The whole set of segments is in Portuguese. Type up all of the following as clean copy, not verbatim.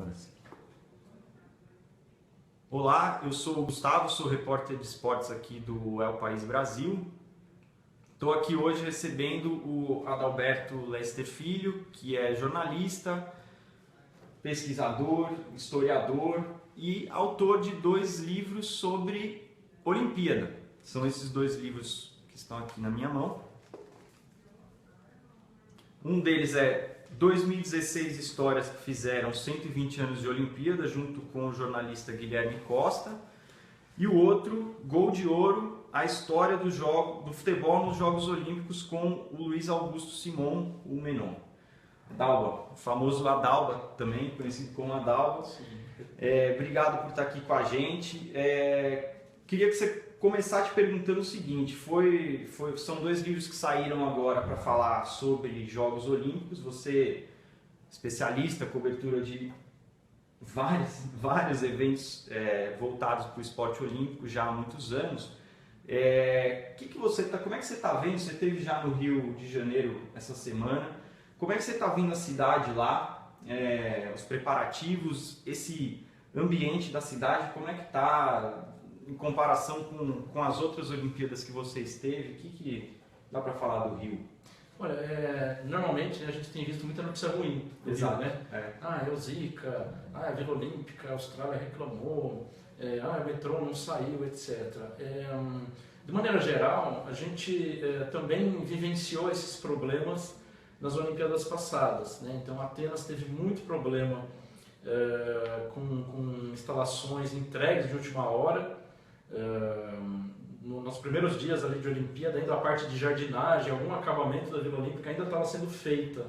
Agora sim. Olá, eu sou o Gustavo, sou repórter de esportes aqui do El País Brasil. Estou aqui hoje recebendo o Adalberto Lester Filho, que é jornalista, pesquisador, historiador e autor de 2 livros sobre Olimpíada. São esses 2 livros que estão aqui na minha mão. Um deles é 2016 Histórias que fizeram 120 anos de Olimpíada, junto com o jornalista Guilherme Costa. E o outro, Gol de Ouro, a história do futebol nos Jogos Olímpicos, com o Luiz Augusto Simon, o Menon. Adalba, o famoso Adalba também, conhecido como Adalba. Obrigado por estar aqui com a gente. Queria que você começasse perguntando o seguinte, são 2 livros que saíram agora para falar sobre Jogos Olímpicos. Você, especialista, cobertura de vários eventos voltados para o esporte olímpico já há muitos anos. Como é que você está vendo? Você esteve já no Rio de Janeiro essa semana. Como é que você está vendo a cidade lá, os preparativos, esse ambiente da cidade, como é que está em comparação com as outras Olimpíadas que você esteve? O que dá para falar do Rio? Olha, normalmente a gente tem visto muita notícia ruim do Rio, né? É o Zika, a Vila Olímpica, a Austrália reclamou, o metrô não saiu, etc. De maneira geral, a gente também vivenciou esses problemas nas Olimpíadas passadas, né? Então, Atenas teve muito problema com instalações entregues de última hora. Nos primeiros dias ali de Olimpíada, ainda a parte de jardinagem, algum acabamento da Vila Olímpica ainda estava sendo feita,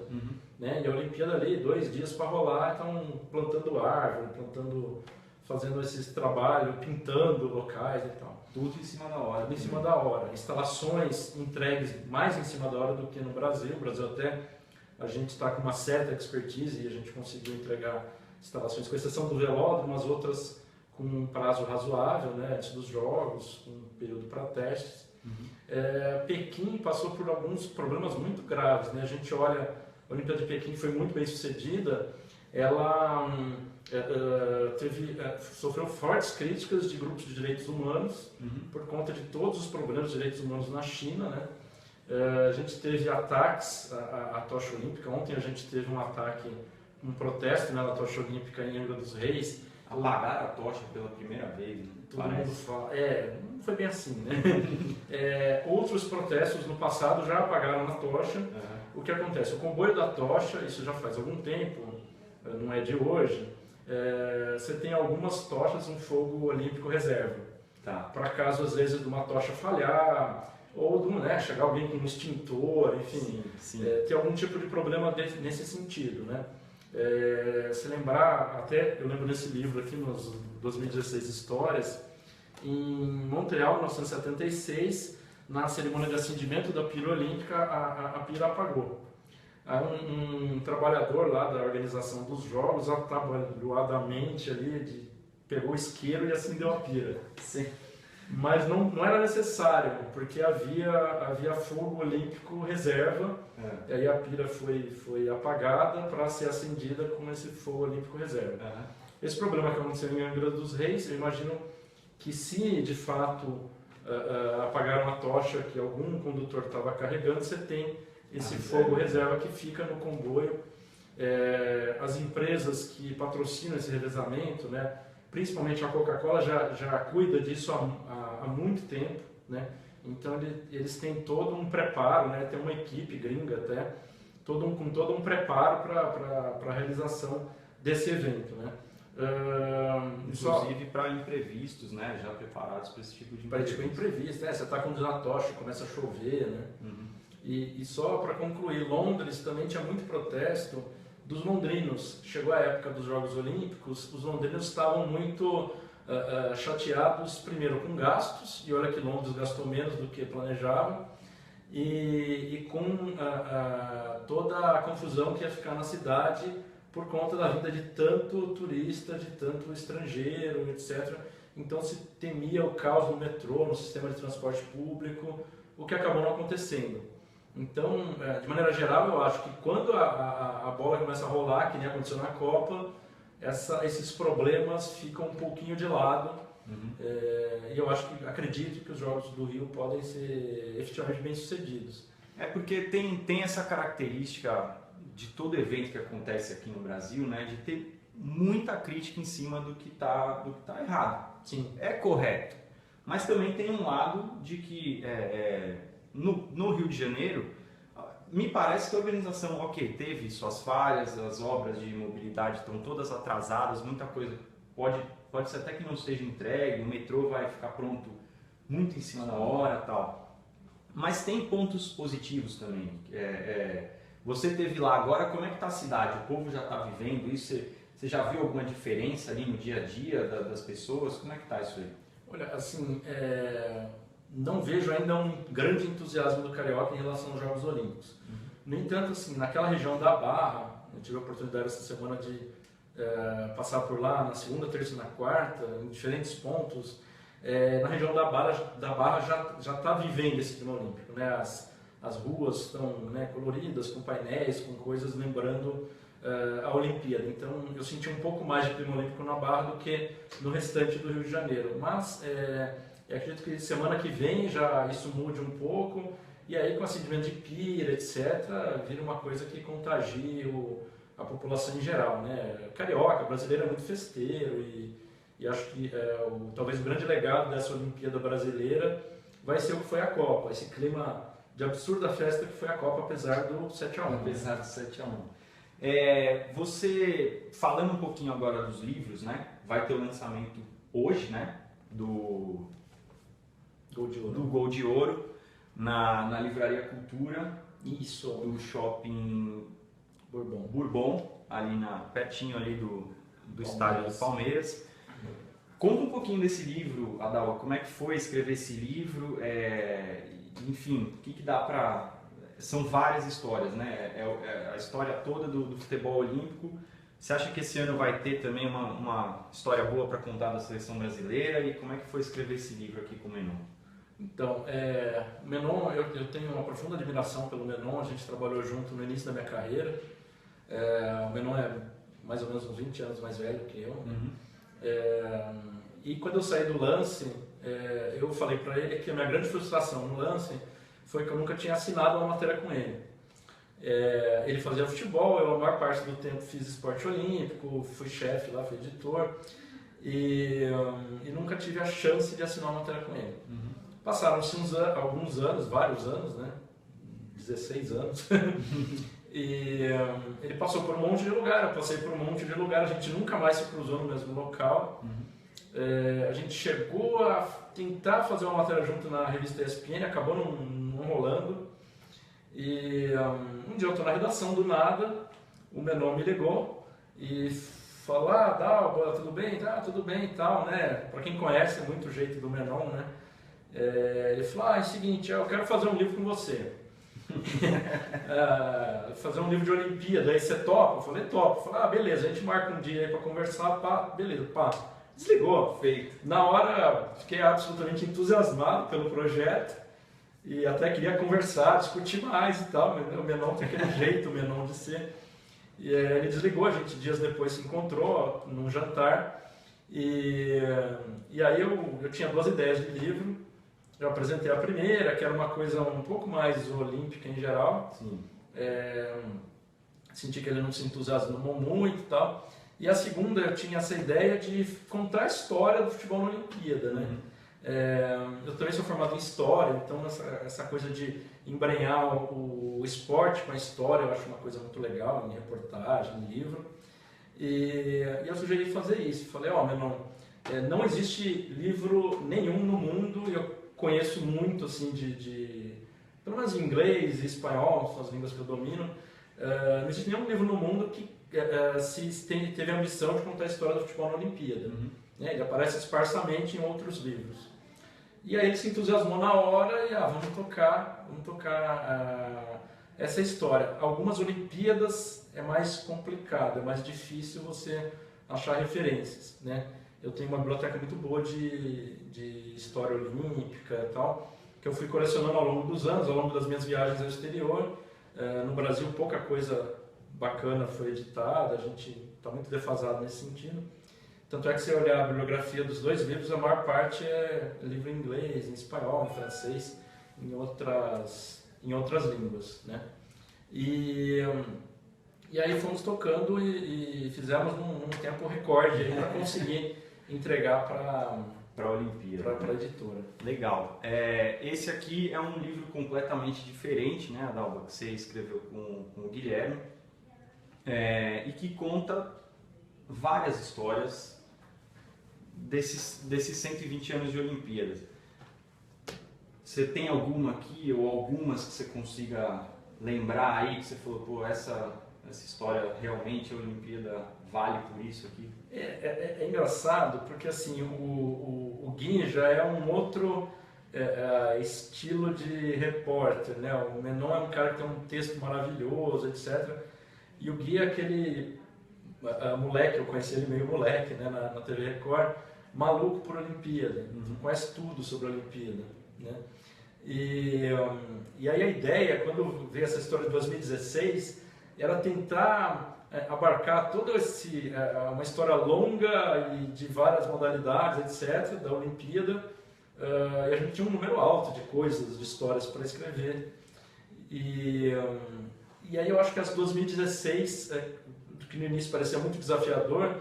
né? E a Olimpíada ali, 2 dias para rolar, estão plantando árvore, fazendo esses trabalhos, pintando locais e tal. Tudo em cima da hora. Tudo em cima da hora. Instalações entregues mais em cima da hora do que no Brasil. O Brasil até, a gente está com uma certa expertise e a gente conseguiu entregar instalações, com exceção do velódromo, as outras com um prazo razoável, né, antes dos jogos, com um período para testes. Pequim passou por alguns problemas muito graves, né? A gente olha, a Olimpíada de Pequim foi muito bem sucedida, ela sofreu fortes críticas de grupos de direitos humanos por conta de todos os problemas de direitos humanos na China, né? A gente teve ataques à tocha olímpica. Ontem a gente teve um ataque, um protesto, né, na tocha olímpica em Angra dos Reis. Apagaram a tocha pela primeira vez, né? Todo mundo fala. Não foi bem assim, né? Outros protestos no passado já apagaram a tocha. O que acontece? O comboio da tocha, isso já faz algum tempo, não é de hoje, você tem algumas tochas, um fogo olímpico reserva. Para caso, às vezes, de uma tocha falhar, ou chegar alguém com um extintor, enfim, ter algum tipo de problema nesse sentido, né? Se lembrar, até eu lembro desse livro aqui, nos 2016 Histórias, em Montreal, 1976, na cerimônia de acendimento da pira olímpica, a pira apagou. Um trabalhador lá da organização dos jogos, atabalhoadamente ali, pegou o isqueiro e acendeu a pira. Sim. Mas não era necessário, porque havia fogo olímpico reserva, e aí a pira foi apagada para ser acendida com esse fogo olímpico reserva. Esse problema que aconteceu em Angra dos Reis, eu imagino que se de fato apagaram a tocha que algum condutor estava carregando, você tem esse fogo reserva que fica no comboio. As empresas que patrocinam esse revezamento, né, principalmente a Coca-Cola, já cuida disso há muito tempo, né? Então eles têm todo um preparo, né? Tem uma equipe gringa até, com todo um preparo para a realização desse evento, né? Inclusive para imprevistos, né? Já preparados para esse tipo de imprevisto. Você está conduzindo a tocha, começa a chover, né? E só para concluir, Londres também tinha muito protesto dos londrinos. Chegou a época dos Jogos Olímpicos, os londrinos estavam muito chateados, primeiro com gastos, e olha que Londres gastou menos do que planejava, e com toda a confusão que ia ficar na cidade por conta da vinda de tanto turista, de tanto estrangeiro, etc. Então se temia o caos no metrô, no sistema de transporte público, o que acabou não acontecendo. Então, de maneira geral, eu acho que quando a bola começa a rolar, que nem aconteceu na Copa, esses problemas ficam um pouquinho de lado. E eu acredito que os Jogos do Rio podem ser efetivamente bem-sucedidos. É porque tem essa característica de todo evento que acontece aqui no Brasil, né, de ter muita crítica em cima do que tá errado. Sim. É correto, mas também tem um lado de que no Rio de Janeiro, me parece que a organização, teve suas falhas, as obras de mobilidade estão todas atrasadas, muita coisa pode ser até que não seja entregue, o metrô vai ficar pronto muito em cima da hora e tal. Mas tem pontos positivos também. Você teve lá agora, como é que está a cidade? O povo já está vivendo isso? Você já viu alguma diferença ali no dia a dia das pessoas? Como é que está isso aí? Olha, assim, não vejo ainda um grande entusiasmo do Carioca em relação aos Jogos Olímpicos. No entanto, assim, naquela região da Barra, eu tive a oportunidade essa semana de passar por lá na segunda, terça e na quarta, em diferentes pontos. Na região da Barra já está vivendo esse clima olímpico, né? As ruas estão, né, coloridas, com painéis, com coisas lembrando a Olimpíada. Então eu senti um pouco mais de clima olímpico na Barra do que no restante do Rio de Janeiro. Mas eu acredito que semana que vem já isso mude um pouco, e aí com acendimento de pira, etc., vira uma coisa que contagia a população em geral, né? Carioca, brasileiro é muito festeiro, e acho que talvez o grande legado dessa Olimpíada brasileira vai ser o que foi a Copa, esse clima de absurda festa que foi a Copa, apesar do 7-1. Apesar do 7-1. Você, falando um pouquinho agora dos livros, né? Vai ter o lançamento hoje, né? Do Gol de Ouro na Livraria Cultura. Isso. Do Shopping Bourbon, ali pertinho ali do estádio do Palmeiras. Conta um pouquinho desse livro, Adalva, como é que foi escrever esse livro, enfim, o que dá para... São várias histórias, né? A história toda do futebol olímpico. Você acha que esse ano vai ter também uma história boa para contar da seleção brasileira? E como é que foi escrever esse livro aqui com o Menon? Então, o Menon, eu tenho uma profunda admiração pelo Menon, a gente trabalhou junto no início da minha carreira. O Menon é mais ou menos uns 20 anos mais velho que eu. E quando eu saí do Lance, eu falei para ele que a minha grande frustração no Lance foi que eu nunca tinha assinado uma matéria com ele. Ele fazia futebol, eu a maior parte do tempo fiz esporte olímpico, fui chefe lá, fui editor, e nunca tive a chance de assinar uma matéria com ele. Passaram-se alguns anos, vários anos, né? 16 anos. E ele passou por um monte de lugar, eu passei por um monte de lugar, a gente nunca mais se cruzou no mesmo local. A gente chegou a tentar fazer uma matéria junto na revista ESPN, acabou não rolando. E um dia eu estou na redação, do nada, o Menon me ligou e falou: Dalva, tudo bem? Tá, tudo bem e tal, né? Para quem conhece, é muito o jeito do Menon, né? Ele falou: é o seguinte, eu quero fazer um livro com você. Fazer um livro de Olimpíada, aí você topa? Eu falei: topo. Eu falei: beleza, a gente marca um dia aí para conversar, pá, beleza, pá. Desligou. Feito. Na hora, fiquei absolutamente entusiasmado pelo projeto e até queria conversar, discutir mais e tal. O Menon tem aquele jeito, o Menon de ser. E ele desligou, a gente dias depois se encontrou num jantar e aí eu tinha 2 ideias de livro. Eu apresentei a primeira, que era uma coisa um pouco mais olímpica em geral. Sim. Senti que ele não se entusiasmou muito e tal. E a segunda, eu tinha essa ideia de contar a história do futebol na Olimpíada, né? Eu também sou formado em História, então essa coisa de embrenhar o esporte com a história eu acho uma coisa muito legal, em reportagem, em livro. E eu sugeri fazer isso. Falei: Menon, não existe livro nenhum no mundo, eu conheço muito, assim, pelo menos em inglês e espanhol, são as línguas que eu domino, não existe nenhum livro no mundo que teve a ambição de contar a história do futebol na Olimpíada. Ele aparece esparsamente em outros livros. E aí ele se entusiasmou na hora e vamos tocar essa história. Algumas Olimpíadas é mais complicado, é mais difícil você achar referências, né? Eu tenho uma biblioteca muito boa de história olímpica e tal, que eu fui colecionando ao longo dos anos, ao longo das minhas viagens ao exterior. No Brasil, pouca coisa bacana foi editada, a gente está muito defasado nesse sentido. Tanto é que se você olhar a bibliografia dos dois livros, a maior parte é livro em inglês, em espanhol, em francês, em outras línguas, né? E aí fomos tocando e fizemos num tempo recorde para conseguir entregar para a Olimpíada, para a editora. Legal. Esse aqui é um livro completamente diferente, né, Adalba, que você escreveu com o Guilherme, e que conta várias histórias desses 120 anos de Olimpíadas. Você tem alguma aqui ou algumas que você consiga lembrar aí, que você falou, pô, essa história realmente a Olimpíada vale por isso aqui? É engraçado porque assim, o Gui já é um outro estilo de repórter, né? O Menon é um cara que tem um texto maravilhoso, etc. E o Gui é aquele moleque, eu conheci ele meio moleque, né, na TV Record, maluco por Olimpíada, conhece tudo sobre a Olimpíada, né? E aí a ideia, quando veio essa história de 2016, era tentar abarcar toda uma história longa e de várias modalidades, etc., da Olimpíada, e a gente tinha um número alto de coisas, de histórias para escrever. E aí eu acho que as 2016, que no início parecia muito desafiador,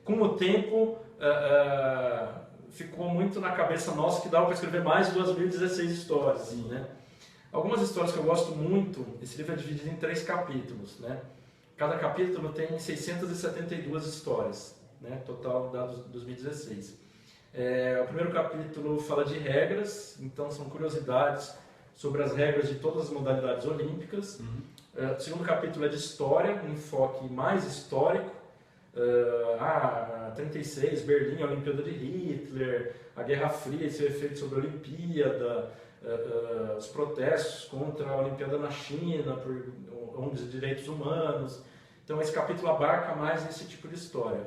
com o tempo ficou muito na cabeça nossa que dava para escrever mais 2016 histórias, assim, né? Algumas histórias que eu gosto muito, esse livro é dividido em 3 capítulos, né? Cada capítulo tem 672 histórias, né? Total dados 2016. O primeiro capítulo fala de regras, então são curiosidades sobre as regras de todas as modalidades olímpicas. O segundo capítulo é de história, um enfoque mais histórico. 36, Berlim, a Olimpíada de Hitler, a Guerra Fria e seu efeito sobre a Olimpíada, os protestos contra a Olimpíada na China por ONGs de direitos humanos. Então esse capítulo abarca mais esse tipo de história.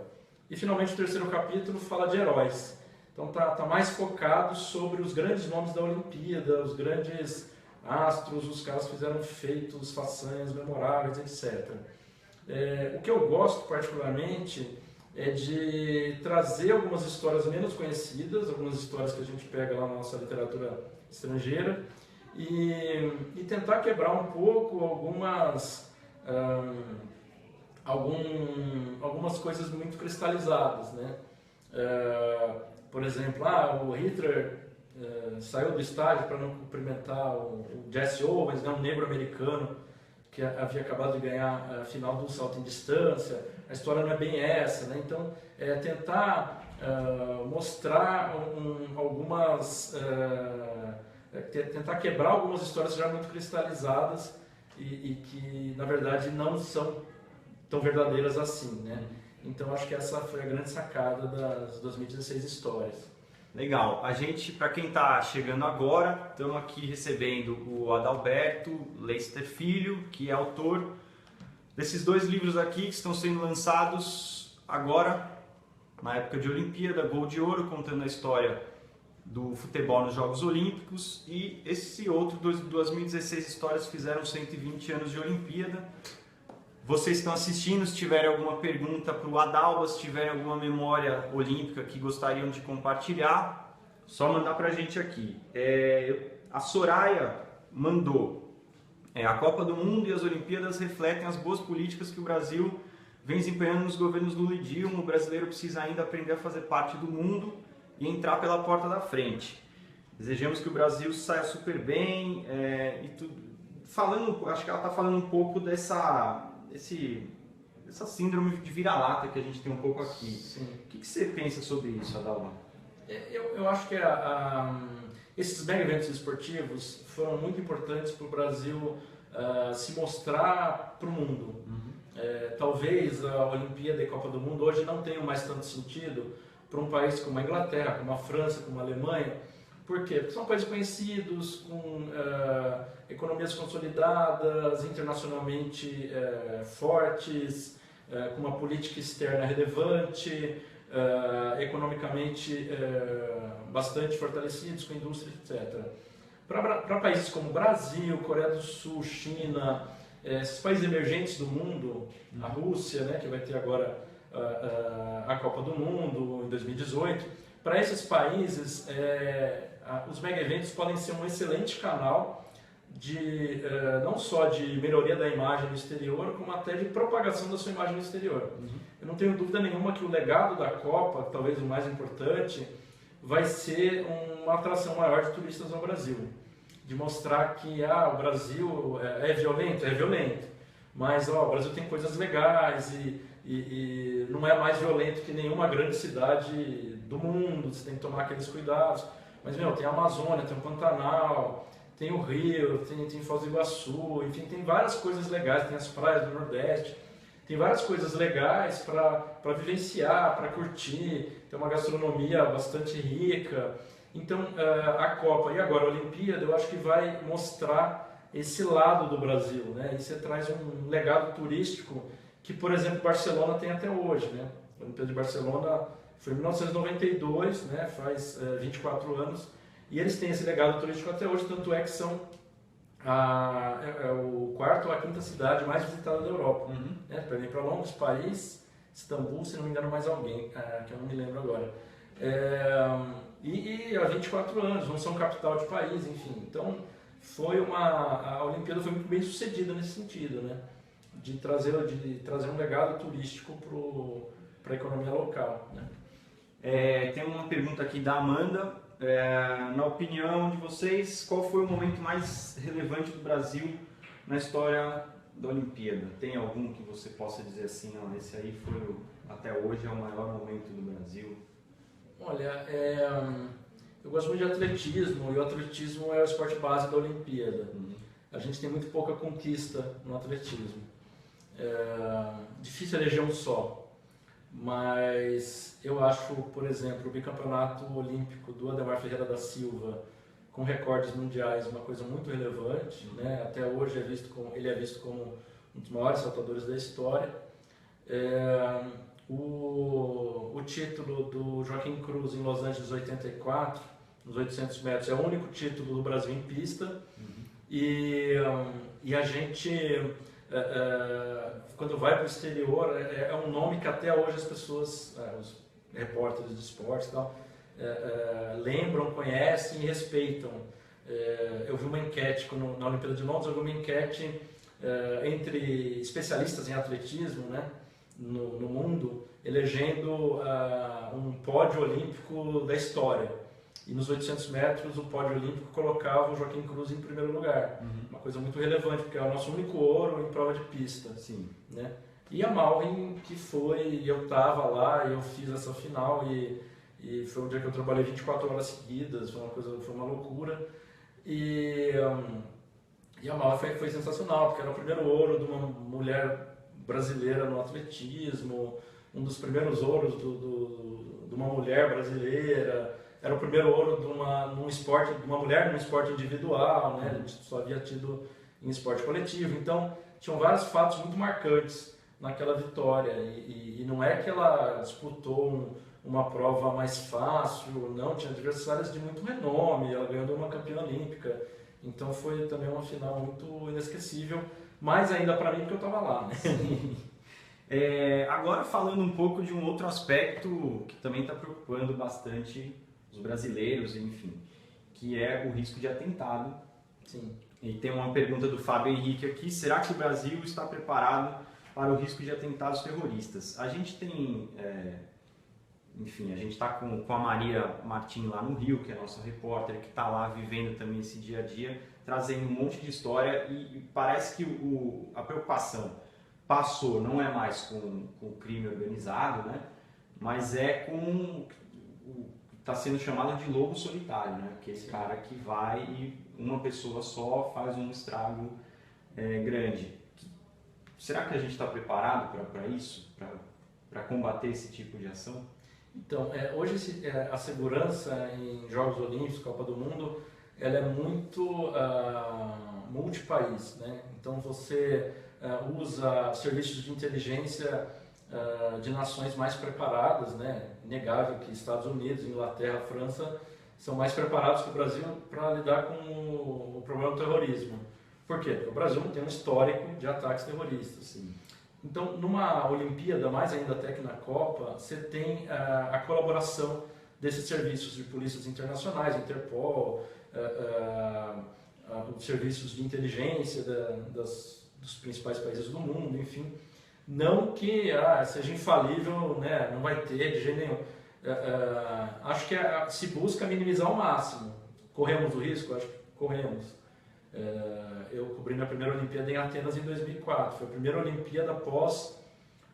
E finalmente o terceiro capítulo fala de heróis. Então tá mais focado sobre os grandes nomes da Olimpíada, os grandes astros, os caras que fizeram feitos, façanhas memoráveis, etc. O que eu gosto particularmente é de trazer algumas histórias menos conhecidas, algumas histórias que a gente pega lá na nossa literatura estrangeira e tentar quebrar um pouco algumas coisas muito cristalizadas, né? Por exemplo, o Hitler saiu do estádio para não cumprimentar o Jesse Owens, né, um negro americano que havia acabado de ganhar a final do salto em distância. A história não é bem essa, né? Então, tentar mostrar tentar quebrar algumas histórias já muito cristalizadas e que, na verdade, não são tão verdadeiras assim, né? Então, acho que essa foi a grande sacada das 2016 histórias. Legal. A gente, para quem está chegando agora, estamos aqui recebendo o Adalberto Leicester Filho, que é autor desses 2 livros aqui que estão sendo lançados agora, na época de Olimpíada, Gol de Ouro, contando a história do futebol nos Jogos Olímpicos, e esse outro, 2016 histórias, fizeram 120 anos de Olimpíada. Vocês estão assistindo, se tiverem alguma pergunta para o Adalba, se tiverem alguma memória olímpica que gostariam de compartilhar, só mandar para a gente aqui. A Soraya mandou: a Copa do Mundo e as Olimpíadas refletem as boas políticas que o Brasil vem desempenhando nos governos Lula e Dilma. O brasileiro precisa ainda aprender a fazer parte do mundo e entrar pela porta da frente. Desejamos que o Brasil saia super bem. Acho que ela está falando um pouco dessa síndrome de vira-lata que a gente tem um pouco aqui. Sim. O que você pensa sobre isso, Adalma? Eu acho que esses mega eventos esportivos foram muito importantes para o Brasil se mostrar para o mundo. Talvez a Olimpíada e a Copa do Mundo hoje não tenham mais tanto sentido para um país como a Inglaterra, como a França, como a Alemanha. Por quê? Porque são países conhecidos, com economias consolidadas, internacionalmente fortes, com uma política externa relevante, economicamente bastante fortalecidos, com indústria, etc. Para países como Brasil, Coreia do Sul, China, esses países emergentes do mundo, a Rússia, né, que vai ter agora a Copa do Mundo em 2018, para esses países os mega eventos podem ser um excelente canal de não só de melhoria da imagem no exterior, como até de propagação da sua imagem no exterior. Eu não tenho dúvida nenhuma que o legado da Copa, talvez o mais importante, vai ser uma atração maior de turistas ao Brasil. De mostrar que o Brasil é violento, mas o Brasil tem coisas legais e não é mais violento que nenhuma grande cidade do mundo, você tem que tomar aqueles cuidados. Mas, tem a Amazônia, tem o Pantanal, tem o Rio, tem Foz do Iguaçu, enfim, tem várias coisas legais, tem as praias do Nordeste, tem várias coisas legais para vivenciar, para curtir, tem uma gastronomia bastante rica. Então, a Copa e agora a Olimpíada, eu acho que vai mostrar esse lado do Brasil, né? E você traz um legado turístico que, por exemplo, Barcelona tem até hoje, né? A Olimpíada de Barcelona foi em 1992, né? Faz 24 anos, e eles têm esse legado turístico até hoje, tanto é que são o quarto ou a quinta cidade mais visitada da Europa. Né? Para Londres, Paris, Istambul, se não me engano mais alguém, que eu não me lembro agora. E há 24 anos, não são capital de país, enfim. Então, a Olimpíada foi muito bem sucedida nesse sentido, né? De trazer um legado turístico para a economia local. Né? Tem uma pergunta aqui da Amanda. Na opinião de vocês, qual foi o momento mais relevante do Brasil na história da Olimpíada? Tem algum que você possa dizer assim, esse aí foi, até hoje, é o maior momento do Brasil? Olha, eu gosto muito de atletismo, e o atletismo é o esporte base da Olimpíada. A gente tem muito pouca conquista no atletismo. Difícil eleger um só, mas eu acho, por exemplo, o bicampeonato olímpico do Ademar Ferreira da Silva, com recordes mundiais, uma coisa muito relevante. Né? Até hoje ele é visto como um dos maiores saltadores da história. O título do Joaquim Cruz em Los Angeles 84, nos 800 metros, é o único título do Brasil em pista. E a gente, quando vai para o exterior, é um nome que até hoje as pessoas, os repórteres de esportes e tal, lembram, conhecem e respeitam. Eu vi uma enquete na Olimpíada de Londres, eu vi uma enquete entre especialistas em atletismo, né? No mundo, elegendo um pódio olímpico da história. E nos 800 metros, o pódio olímpico colocava o Joaquim Cruz em primeiro lugar. Uma coisa muito relevante, porque é o nosso único ouro em prova de pista. Sim. Né? E a Malrin, que foi, eu estava lá e eu fiz essa final, e foi um dia que eu trabalhei 24 horas seguidas, foi uma loucura. E a Malrin foi sensacional, porque era o primeiro ouro de uma mulher brasileira no atletismo, um dos primeiros ouros de uma mulher brasileira, era o primeiro ouro de uma mulher num esporte individual, né? A gente só havia tido em esporte coletivo. Então, tinham vários fatos muito marcantes naquela vitória, e não é que ela disputou uma prova mais fácil, não, tinha adversárias de muito renome, ela ganhou de uma campeã olímpica, então foi também uma final muito inesquecível. Mais ainda para mim, porque eu estava lá. Né? Agora falando um pouco de um outro aspecto que também está preocupando bastante os brasileiros, enfim, que é o risco de atentado. Sim. E tem uma pergunta do Fábio Henrique aqui: será que o Brasil está preparado para o risco de atentados terroristas? A gente tem, enfim, a gente está com a Maria Martim lá no Rio, que é a nossa repórter, que está lá vivendo também esse dia a dia, trazendo um monte de história, e parece que a preocupação passou, não é mais com o crime organizado, né? Mas está sendo chamado de lobo solitário, né? Que é esse cara que vai e uma pessoa só faz um estrago grande. Será que a gente está preparado para isso, para combater esse tipo de ação? Então, hoje a segurança em Jogos Olímpicos, Copa do Mundo, ela é muito multipaís, né? Então você usa serviços de inteligência de nações mais preparadas, né? Inegável que Estados Unidos, Inglaterra, França são mais preparados que o Brasil para lidar com o problema do terrorismo. Por quê? Porque o Brasil não tem um histórico de ataques terroristas. Sim. Então, numa Olimpíada, mais ainda até que na Copa, você tem a colaboração desses serviços de polícias internacionais, Interpol, os serviços de inteligência dos principais países do mundo, enfim. Não que seja infalível, né, não vai ter de jeito nenhum. Acho que se busca minimizar ao máximo. Corremos o risco? Acho que corremos. Eu cobri minha primeira Olimpíada em Atenas em 2004. Foi a primeira Olimpíada após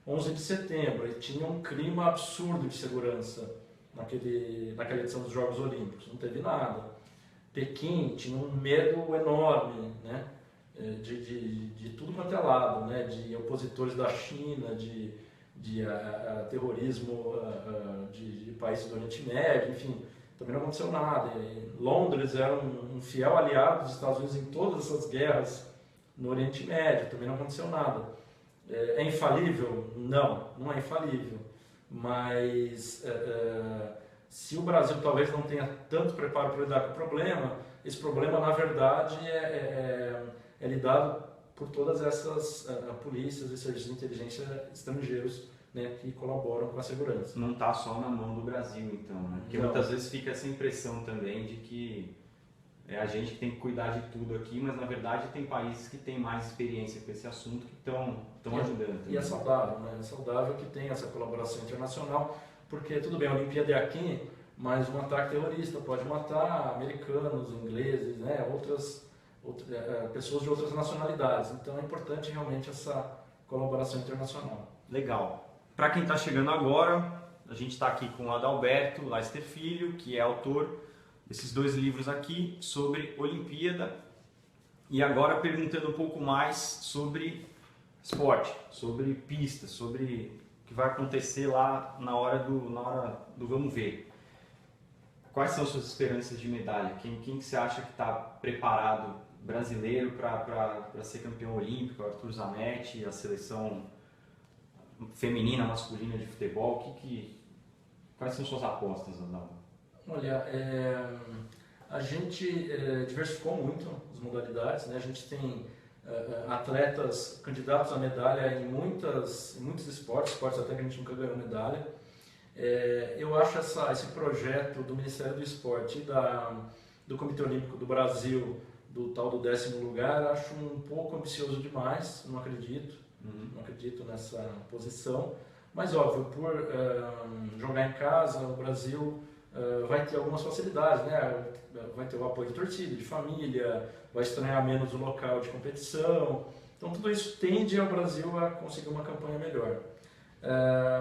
11 de setembro. E tinha um clima absurdo de segurança naquela edição dos Jogos Olímpicos. Não teve nada. Pequim tinha um medo enorme, né? De tudo quanto é lado, né? De opositores da China, de terrorismo de países do Oriente Médio, enfim. Também não aconteceu nada. Londres era um fiel aliado dos Estados Unidos em todas essas guerras no Oriente Médio, também não aconteceu nada. É infalível? Não, não é infalível. Mas se o Brasil talvez não tenha tanto preparo para lidar com o problema, esse problema na verdade é lidado por todas essas polícias e serviços de inteligência estrangeiros, né, que colaboram com a segurança. Não está só na mão do Brasil, então, né? Porque muitas vezes fica essa impressão também de que é a gente que tem que cuidar de tudo aqui, mas na verdade tem países que têm mais experiência com esse assunto que estão ajudando. E é saudável, né? É saudável que tenha essa colaboração internacional, porque tudo bem, a Olimpíada é aqui, mas um ataque terrorista pode matar americanos, ingleses, né? outras pessoas de outras nacionalidades. Então é importante realmente essa colaboração internacional. Legal. Para quem está chegando agora, a gente está aqui com o Adalberto Leister Filho, que é autor desses 2 livros aqui sobre Olimpíada, e agora perguntando um pouco mais sobre esporte, sobre pista, sobre o que vai acontecer lá na hora do vamos ver. Quais são suas esperanças de medalha? Quem que você acha que está preparado, brasileiro, para ser campeão olímpico? Arthur Zanetti, a seleção feminina, masculina de futebol? Quais são suas apostas, Adalberto? Olha, a gente diversificou muito as modalidades, né? A gente tem atletas candidatos à medalha em muitos esportes até que a gente nunca ganhou medalha. Eu acho esse projeto do Ministério do Esporte e do Comitê Olímpico do Brasil, do tal do 10º lugar, acho um pouco ambicioso demais, não acredito. Não acredito nessa posição, mas óbvio, por jogar em casa, o Brasil vai ter algumas facilidades, né? Vai ter o apoio de torcida, de família, vai estranhar menos o local de competição, então tudo isso tende ao Brasil a conseguir uma campanha melhor.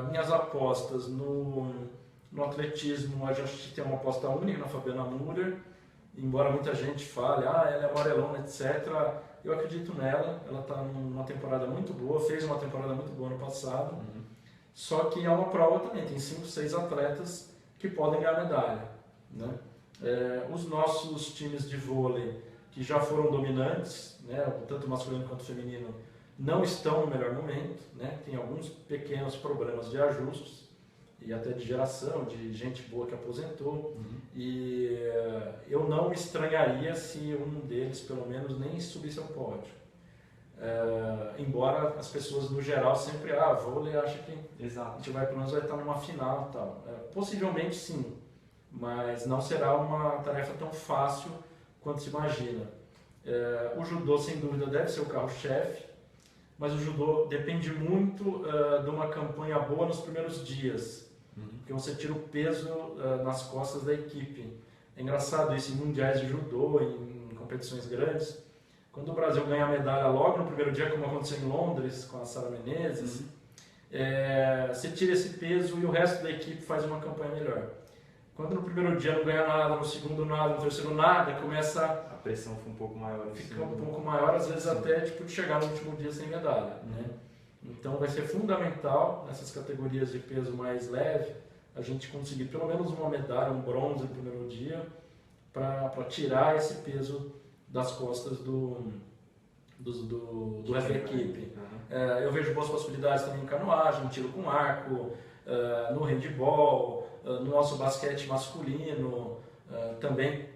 Minhas apostas no atletismo, a gente tem uma aposta única na Fabiana Müller, embora muita gente fale, ela é amarelona, etc., eu acredito nela, ela está numa temporada muito boa, fez uma temporada muito boa no passado, só que é uma prova também, tem 5, 6 atletas que podem ganhar medalha, né? Os nossos times de vôlei, que já foram dominantes, né, tanto masculino quanto feminino, não estão no melhor momento, né? Tem alguns pequenos problemas de ajustes e até de geração, de gente boa que aposentou, e eu não me estranharia se um deles, pelo menos, nem subisse ao pódio. Embora as pessoas, no geral, sempre, vôlei, acha que Exato. a gente pelo menos vai estar numa final e tal. Possivelmente sim, mas não será uma tarefa tão fácil quanto se imagina. O judô, sem dúvida, deve ser o carro-chefe, mas o judô depende muito de uma campanha boa nos primeiros dias, porque você tira o peso nas costas da equipe. É engraçado isso em mundiais de judô, em competições grandes. Quando o Brasil ganha a medalha logo no primeiro dia, como aconteceu em Londres com a Sara Menezes, você tira esse peso e o resto da equipe faz uma campanha melhor. Quando no primeiro dia não ganha nada, no segundo nada, no terceiro nada, começa... A pressão fica um pouco maior. Fica um pouco maior, às vezes até de chegar no último dia sem medalha. Né? Então vai ser fundamental, nessas categorias de peso mais leve, a gente conseguir pelo menos uma medalha, um bronze no primeiro dia, para tirar esse peso das costas do resto da equipe. Eu vejo boas possibilidades também em canoagem, tiro com arco, no handball, no nosso basquete masculino, também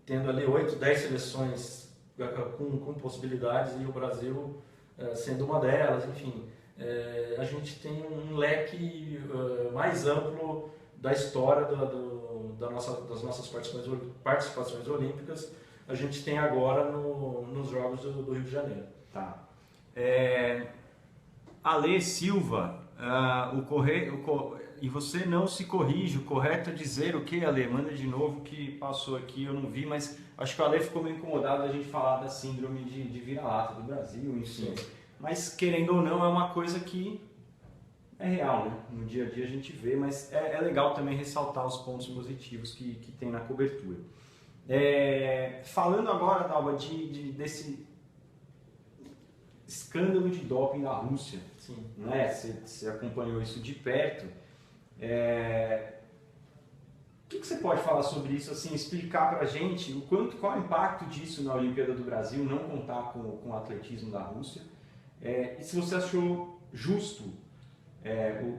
tendo ali 8, 10 seleções com possibilidades e o Brasil sendo uma delas, enfim. A gente tem um leque mais amplo da história das nossas participações olímpicas, a gente tem agora nos Jogos do Rio de Janeiro. Tá. Ale Silva, e você não se corrige, o correto é dizer o que, Ale? Manda de novo que passou aqui, eu não vi, mas acho que o Ale ficou meio incomodado da gente falar da síndrome de vira-lata do Brasil, enfim. Sim. Mas querendo ou não, é uma coisa que é real, né? No dia a dia a gente vê, mas é legal também ressaltar os pontos positivos que tem na cobertura. Falando agora, Dalva, desse escândalo de doping da Rússia, sim, né? Você acompanhou isso de perto. O que você pode falar sobre isso, assim, explicar pra gente qual é o impacto disso na Olimpíada do Brasil, não contar com o atletismo da Rússia, e se você achou justo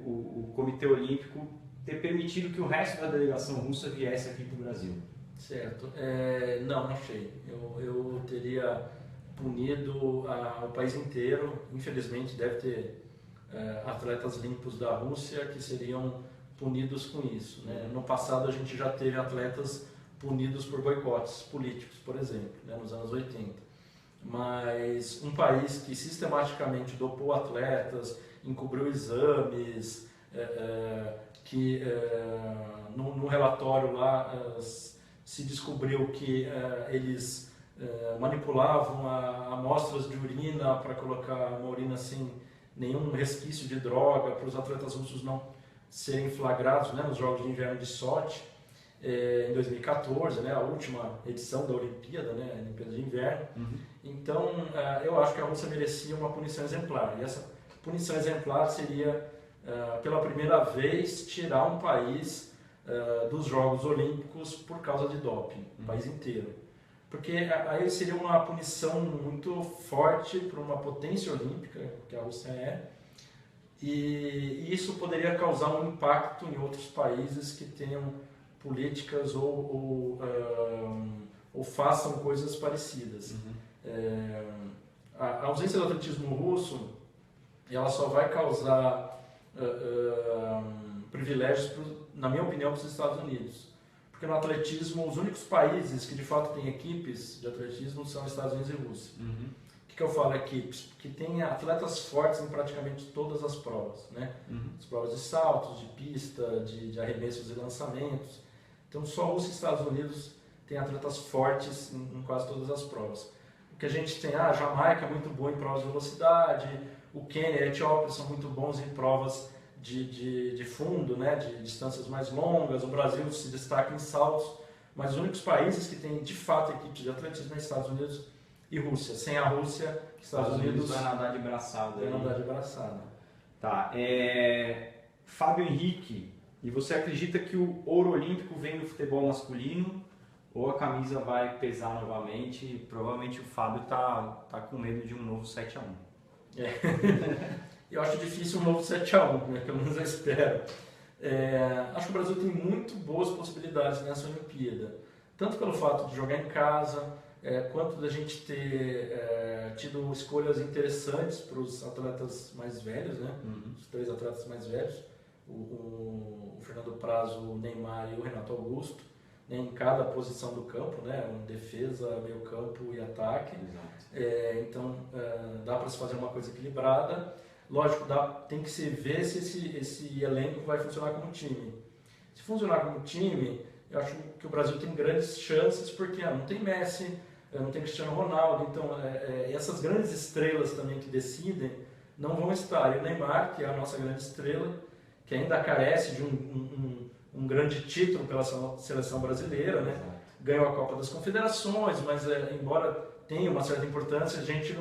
o Comitê Olímpico ter permitido que o resto da delegação russa viesse aqui para o Brasil. Certo. Não achei. Eu teria punido o país inteiro. Infelizmente deve ter atletas limpos da Rússia que seriam punidos com isso, né? No passado a gente já teve atletas punidos por boicotes políticos, por exemplo, né, nos anos 80. Mas um país que sistematicamente dopou atletas, encobriu exames, que no relatório lá se descobriu que eles manipulavam amostras de urina para colocar uma urina sem nenhum resquício de droga, para os atletas russos não serem flagrados, né, nos Jogos de Inverno de Sochi, em 2014, né, a última edição da Olimpíada, né, a Olimpíada de Inverno. Uhum. Então, eu acho que a Rússia merecia uma punição exemplar. E essa punição exemplar seria, pela primeira vez, tirar um país dos Jogos Olímpicos por causa de doping, o país inteiro. Porque aí seria uma punição muito forte para uma potência olímpica, que a Rússia é, e isso poderia causar um impacto em outros países que tenham políticas ou façam coisas parecidas. Uhum. A ausência do atletismo russo, ela só vai causar privilégios, na minha opinião, para os Estados Unidos. Porque no atletismo, os únicos países que de fato têm equipes de atletismo são Estados Unidos e Rússia. Uhum. O que eu falo equipes? Porque tem atletas fortes em praticamente todas as provas, né? Uhum. As provas de saltos, de pista, de arremessos e lançamentos. Então só Rússia e Estados Unidos têm atletas fortes em quase todas as provas. O que a gente tem, a Jamaica é muito boa em provas de velocidade, o Quênia e a Etiópia são muito bons em provas de fundo, né, de distâncias mais longas, o Brasil se destaca em saltos, mas os únicos países que têm de fato equipe de atletismo são Estados Unidos e Rússia. Sem a Rússia, Estados Unidos vai nadar de braçada. Vai nadar de braçada. Tá. Fábio Henrique, e você acredita que o ouro olímpico vem do futebol masculino ou a camisa vai pesar novamente? Provavelmente o Fábio tá com medo de um novo 7-1. Eu acho difícil um novo 7-1, né? Pelo menos eu espero. Acho que o Brasil tem muito boas possibilidades nessa Olimpíada. Tanto pelo fato de jogar em casa, quanto da gente ter tido escolhas interessantes para os atletas mais velhos, né? Uhum. Os 3 atletas mais velhos, o Fernando Prazo, o Neymar e o Renato Augusto, né? Em cada posição do campo, né? Defesa, meio campo e ataque. Então dá para se fazer uma coisa equilibrada. Lógico, tem que se ver se esse elenco vai funcionar como time. Se funcionar como time, eu acho que o Brasil tem grandes chances, porque não tem Messi, não tem Cristiano Ronaldo, então essas grandes estrelas também que decidem não vão estar. E o Neymar, que é a nossa grande estrela, que ainda carece de um grande título pela seleção brasileira, né? Ganhou a Copa das Confederações, mas embora tenha uma certa importância, a gente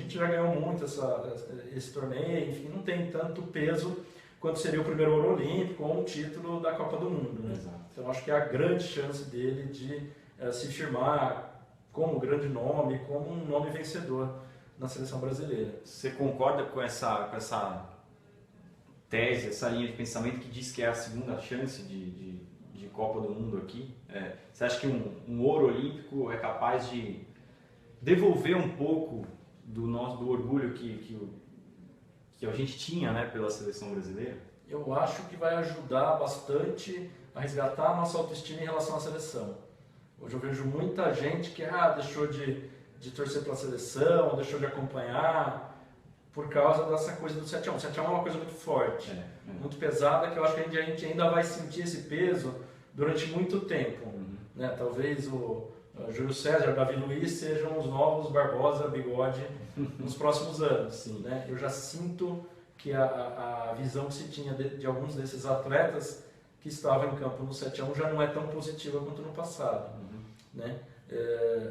já ganhou muito esse torneio, enfim, não tem tanto peso quanto seria o primeiro ouro olímpico ou um título da Copa do Mundo, né? Então acho que é a grande chance dele de se firmar como grande nome, como um nome vencedor na seleção brasileira. Você concorda com essa tese, essa linha de pensamento que diz que é a segunda chance de Copa do Mundo aqui? Você acha que um ouro olímpico é capaz de devolver um pouco do orgulho que a gente tinha, né, pela seleção brasileira? Eu acho que vai ajudar bastante a resgatar a nossa autoestima em relação à seleção. Hoje eu vejo muita gente que deixou de torcer pela seleção, deixou de acompanhar por causa dessa coisa do 7x1. O 7x1 é uma coisa muito forte, muito pesada, que eu acho que a gente ainda vai sentir esse peso durante muito tempo. Né? Talvez o Júlio César, Davi Luiz sejam os novos Barbosa, Bigode nos próximos anos. Sim. Né? Eu já sinto que a visão que se tinha de alguns desses atletas que estavam em campo no 7x1 já não é tão positiva quanto no passado. Né?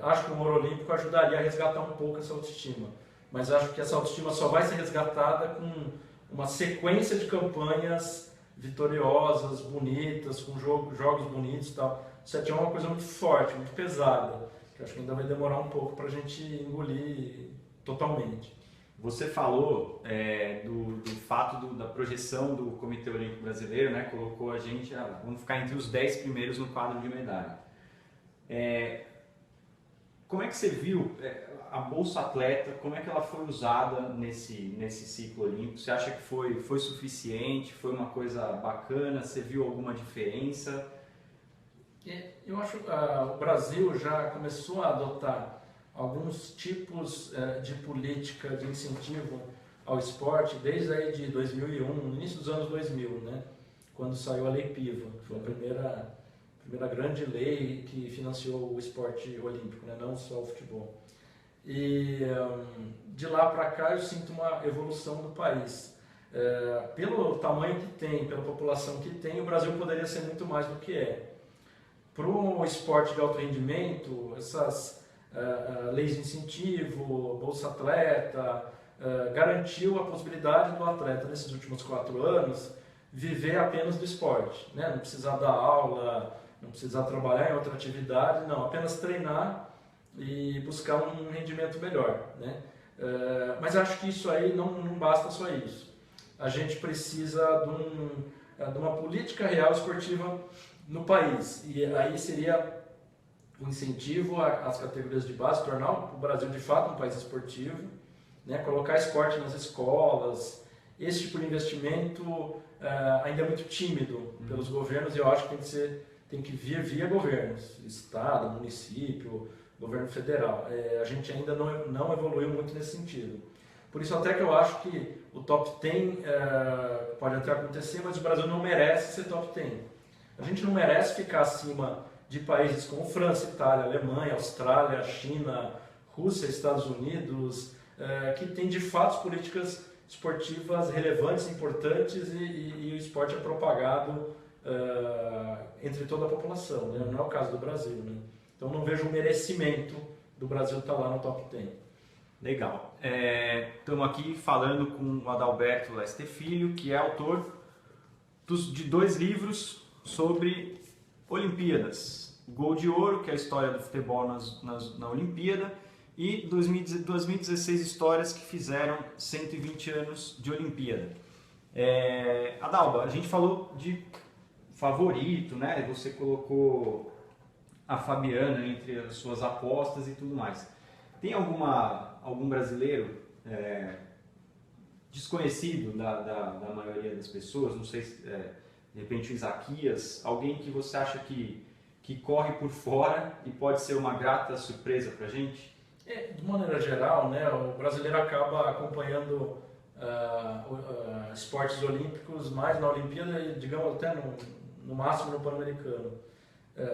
Acho que o Ouro Olímpico ajudaria a resgatar um pouco essa autoestima, mas acho que essa autoestima só vai ser resgatada com uma sequência de campanhas vitoriosas, bonitas, com jogos bonitos e tal. O 7x1 é uma coisa muito forte, muito pesada, que acho que ainda vai demorar um pouco para a gente engolir totalmente. Você falou do fato da projeção do Comitê Olímpico Brasileiro, né? Colocou a gente, vamos ficar entre os 10 primeiros no quadro de medalha. Como é que você viu a Bolsa Atleta, como é que ela foi usada nesse ciclo olímpico? Você acha que foi suficiente, foi uma coisa bacana, você viu alguma diferença? Eu acho que o Brasil já começou a adotar alguns tipos de política de incentivo ao esporte desde aí de 2001, no início dos anos 2000, né? Quando saiu a Lei Piva, que foi a primeira grande lei que financiou o esporte olímpico, né? Não só o futebol. E de lá para cá eu sinto uma evolução do país. Pelo tamanho que tem, pela população que tem, o Brasil poderia ser muito mais do que é. Para o esporte de alto rendimento, essas leis de incentivo, Bolsa Atleta, garantiu a possibilidade do atleta, nesses últimos 4 anos, viver apenas do esporte, né? Não precisar dar aula, não precisar trabalhar em outra atividade, não, apenas treinar e buscar um rendimento melhor, né? Mas acho que isso aí não basta só isso. A gente precisa de uma política real esportiva no país, e aí seria um incentivo às categorias de base, tornar o Brasil de fato um país esportivo, né? Colocar esporte nas escolas. Esse tipo de investimento ainda é muito tímido pelos governos, e eu acho que tem que vir via governos, estado, município, governo federal. A gente ainda não evoluiu muito nesse sentido. Por isso até que eu acho que o top 10 pode até acontecer, mas o Brasil não merece ser top 10. A gente não merece ficar acima de países como França, Itália, Alemanha, Austrália, China, Rússia, Estados Unidos, que tem de fato políticas esportivas relevantes, importantes, e o esporte é propagado entre toda a população, né? Não é o caso do Brasil, né? Então não vejo um merecimento do Brasil estar lá no top 10. Legal. Estamos aqui falando com o Adalberto Leste Filho, que é autor de 2 livros sobre Olimpíadas. O Gol de Ouro, que é a história do futebol na Olimpíada, e 2016 histórias que fizeram 120 anos de Olimpíada. Adalba, a gente falou de favorito, né? Você colocou a Fabiana entre as suas apostas e tudo mais. Tem algum brasileiro desconhecido da maioria das pessoas? Não sei se de repente o Isaquias, alguém que você acha que corre por fora e pode ser uma grata surpresa para a gente? De maneira geral, né, o brasileiro acaba acompanhando esportes olímpicos mais na Olimpíada e, digamos, até no máximo no Pan-Americano.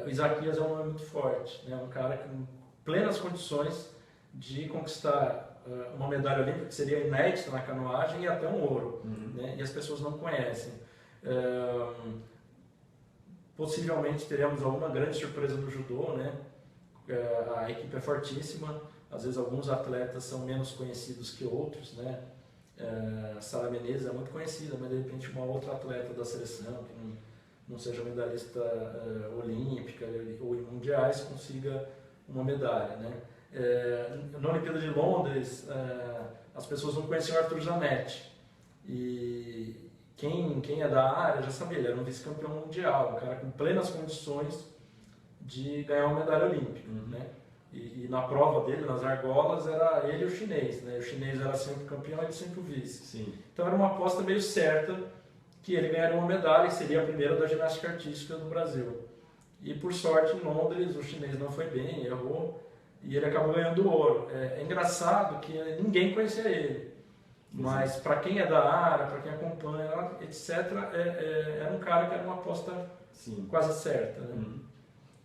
O Isaquias é um nome muito forte, né, um cara com plenas condições de conquistar uma medalha olímpica que seria inédita na canoagem e até um ouro, né, e as pessoas não conhecem. Possivelmente teremos alguma grande surpresa no judô, né? A equipe é fortíssima, às vezes alguns atletas são menos conhecidos que outros, né? Sara Menezes é muito conhecida, mas de repente uma outra atleta da seleção que não seja medalhista olímpica ou em mundiais consiga uma medalha, né? Na Olimpíada de Londres, as pessoas não conheciam o Arthur Zanetti, e quem é da área já sabia, ele era um vice-campeão mundial, um cara com plenas condições de ganhar uma medalha olímpica, né? E na prova dele, nas argolas, era ele e o chinês, né? O chinês era sempre campeão e ele sempre o vice. Sim. Então era uma aposta meio certa que ele ganharia uma medalha e seria a primeira da ginástica artística do Brasil. E por sorte, em Londres, o chinês não foi bem, errou, e ele acabou ganhando ouro. É engraçado que ninguém conhecia ele, mas para quem é da área, para quem acompanha, etc., era um cara que era uma aposta quase certa. Né?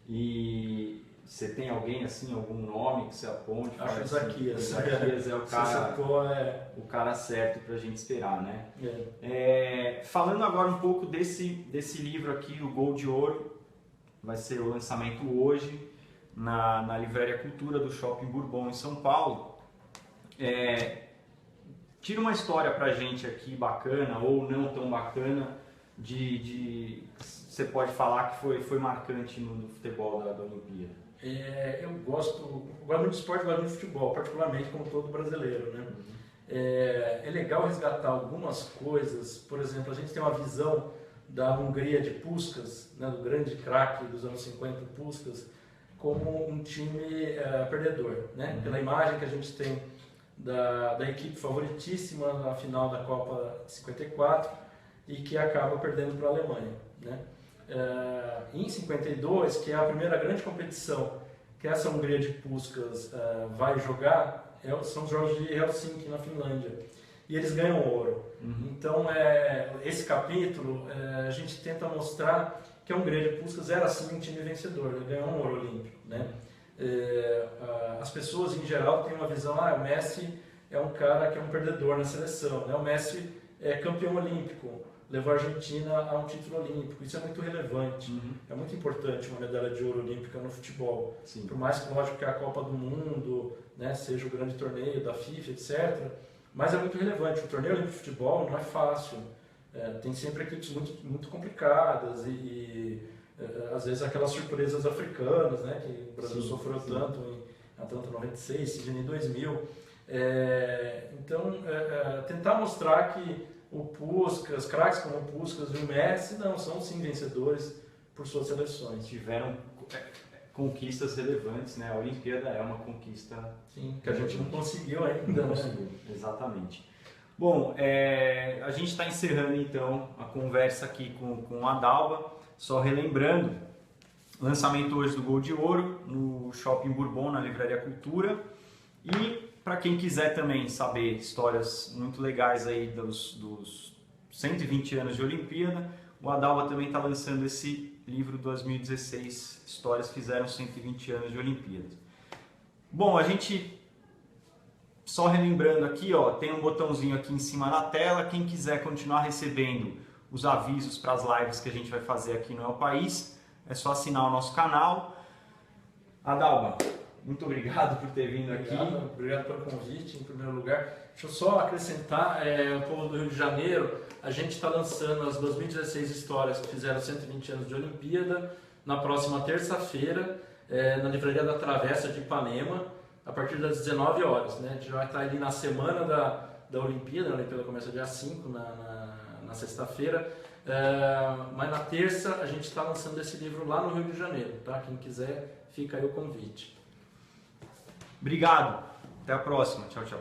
E você tem alguém assim, algum nome que você aponte? Acho que Isaquias. Isaquias é o cara certo para a gente esperar, né? Falando agora um pouco desse livro aqui, o Gol de Ouro, vai ser o lançamento hoje na Livraria Cultura do Shopping Bourbon em São Paulo. Tira uma história pra gente aqui bacana ou não tão bacana você pode falar que foi marcante no futebol da Olimpíada. Eu gosto muito de esporte, gosto muito de futebol, particularmente como todo brasileiro, né? É legal resgatar algumas coisas. Por exemplo, a gente tem uma visão da Hungria de Puskás, né, do grande craque dos anos 50, Puskás, como um time perdedor, né? Pela imagem que a gente tem da equipe favoritíssima na final da Copa de 54 e que acaba perdendo para a Alemanha, né? Em 52, que é a primeira grande competição que essa Hungria de Puskás vai jogar, são os Jogos de Helsinki, na Finlândia, e eles ganham ouro. Então, esse capítulo, a gente tenta mostrar que a Hungria de Puskás era sim um time vencedor, ele ganhou um ouro olímpico, né? As pessoas em geral têm uma visão, o Messi é um cara que é um perdedor na seleção, né? O Messi é campeão olímpico, levou a Argentina a um título olímpico, isso é muito relevante, é muito importante uma medalha de ouro olímpica no futebol. Sim. Por mais que, lógico, que a Copa do Mundo, né, seja o grande torneio da FIFA, etc., mas é muito relevante. O torneio olímpico de futebol não é fácil, tem sempre equipes muito, muito complicadas e às vezes aquelas surpresas africanas, né, que o Brasil sofreu tanto em Atlanta 96, Sydney 2000. Então, tentar mostrar que o Puskás, craques como o Puskás e o Messi, não, são sim vencedores por suas seleções. Tiveram conquistas relevantes, né? A Olimpíada é uma conquista... Sim, que a gente não conseguiu ainda. Não conseguiu, exatamente. Bom, a gente está encerrando então a conversa aqui com a Dalva, só relembrando, lançamento hoje do Gol de Ouro no Shopping Bourbon, na Livraria Cultura, e para quem quiser também saber histórias muito legais aí dos 120 anos de Olimpíada, o Adalva também está lançando esse livro 2016, Histórias que fizeram 120 anos de Olimpíadas. Bom, a gente, só relembrando aqui, tem um botãozinho aqui em cima na tela, quem quiser continuar recebendo os avisos para as lives que a gente vai fazer aqui no El País, é só assinar o nosso canal. Adalva, muito obrigado por ter vindo aqui. Obrigado pelo convite, em primeiro lugar. Deixa eu só acrescentar, o povo do Rio de Janeiro, a gente está lançando as 2016 histórias que fizeram 120 anos de Olimpíada, na próxima terça-feira, na Livraria da Travessa de Ipanema, a partir das 19 horas. Né? A gente vai estar ali na semana da Olimpíada, a Olimpíada começa dia 5, na sexta-feira, mas na terça a gente está lançando esse livro lá no Rio de Janeiro. Tá? Quem quiser, fica aí o convite. Obrigado. Até a próxima. Tchau, tchau.